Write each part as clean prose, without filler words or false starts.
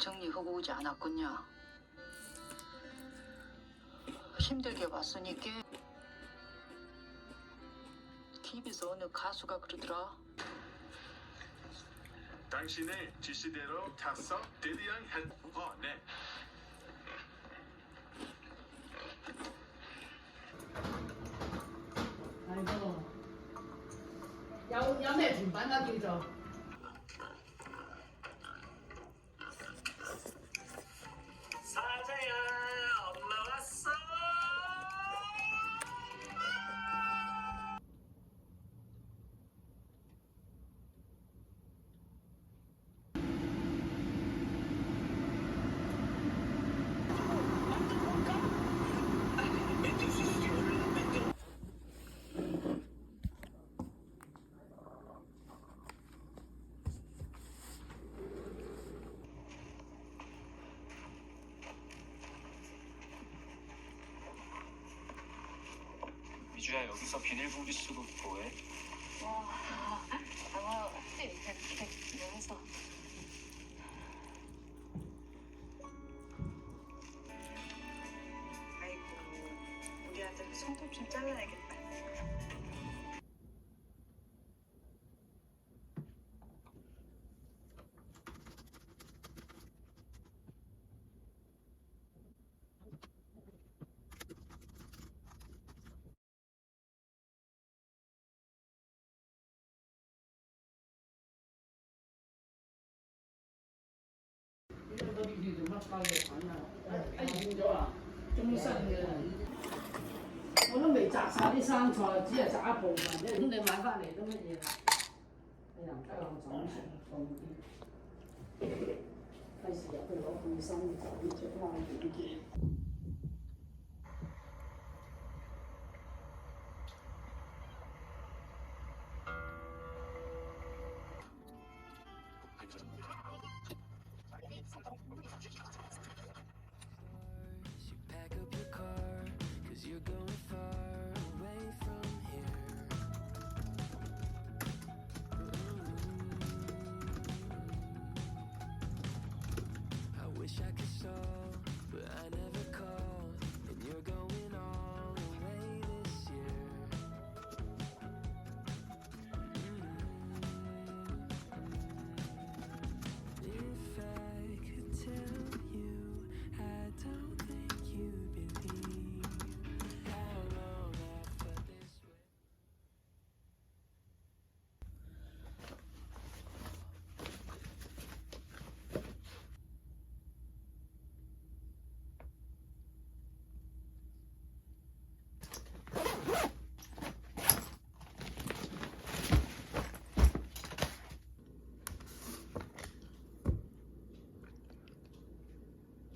정리하고 오지 않았군요. 힘들게 왔으니까. TV에서 어느 가수가 그러더라. 당신의 지시대로 탔어 드디어 네. 아이고, 야매 좀 만나게 줘. 사자야 엄마 왔어. 미주야 여기서 비닐봉지 쓰고 뭐해? 아마 이렇게 해서 아이고 우리 아들 손톱 좀 잘라야겠다.我都未摘晒啲生菜，只係摘一部分啫。咁你買翻嚟都乜嘢啦？你又唔得我總成放啲，費事入去攞背心就着翻短嘅。Pack up your car, cause you're going far away from here. I wish I could solve, but I never called. And you're going all the way this year. If I could tell you, I don't think you'd believe how long I've felt this way.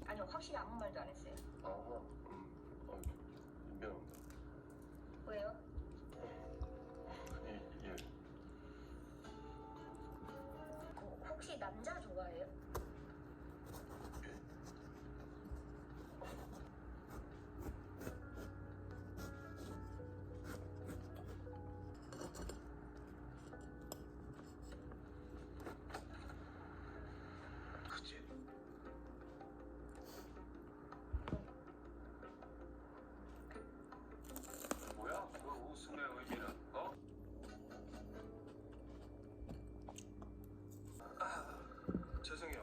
아니요 확실히 아무 말도 안 했어요. 미안합니다. 왜요? 예. 혹시 남자 좋아해요? 그치. 뭐야? 그 웃음의 의미는 어? 죄송해요.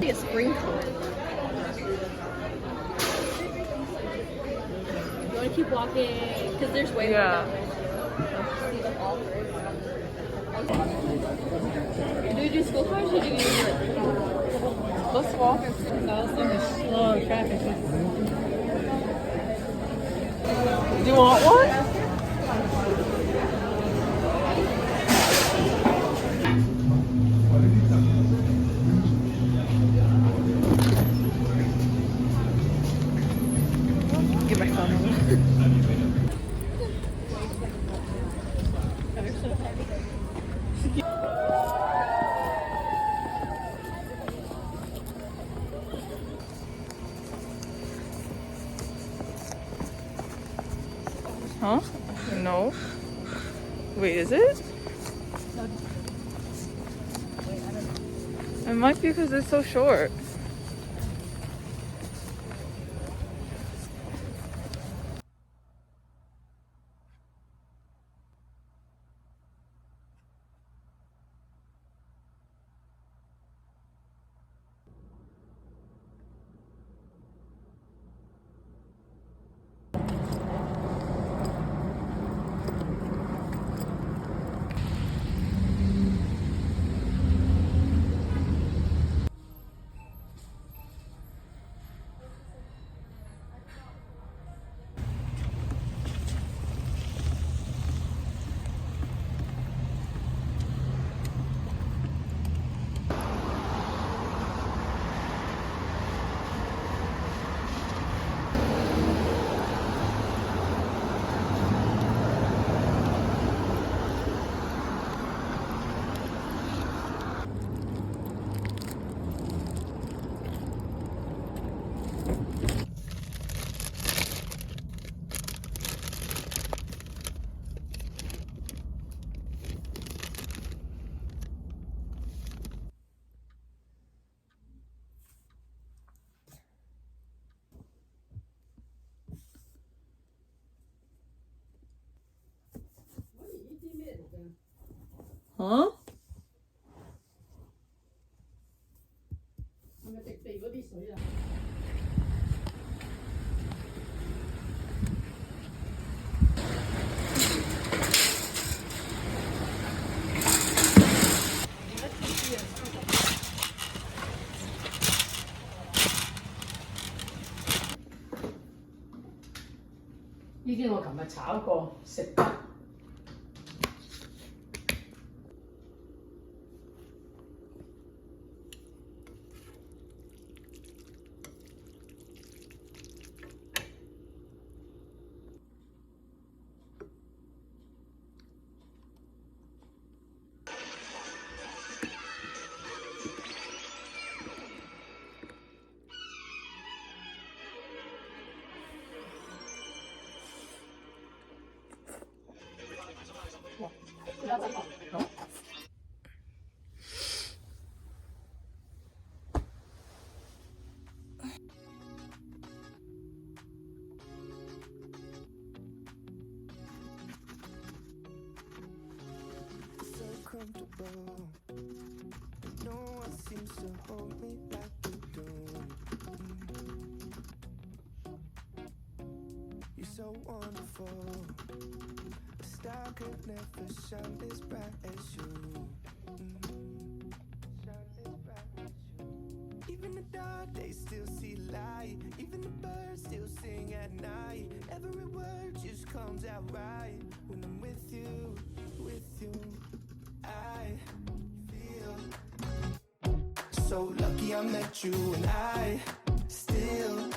A spring color. You want to keep walking because there's way more down there. See them all first. Do you do school cars or do you do it? Let's walk and see. No, it's in the slow traffic. Do you want one? Get my phone. Huh? No. Wait, is it? It might be because it's so short. Huh?呢啲我琴日炒過，食得。So comfortable. No one seems to hold me like you do. You're so wonderful. A star could never shine as bright as you. Shine as bright as you. Even the dark days still see right. Even the birds still sing at night. Every word just comes out right. When I'm with you, I feel so lucky I met you, and I still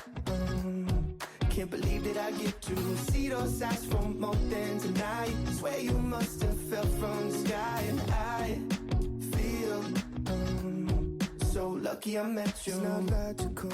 can't believe that I get to see those eyes for more than tonight. Swear you must have fell from the sky, and I feel so lucky I met you. It's not logical,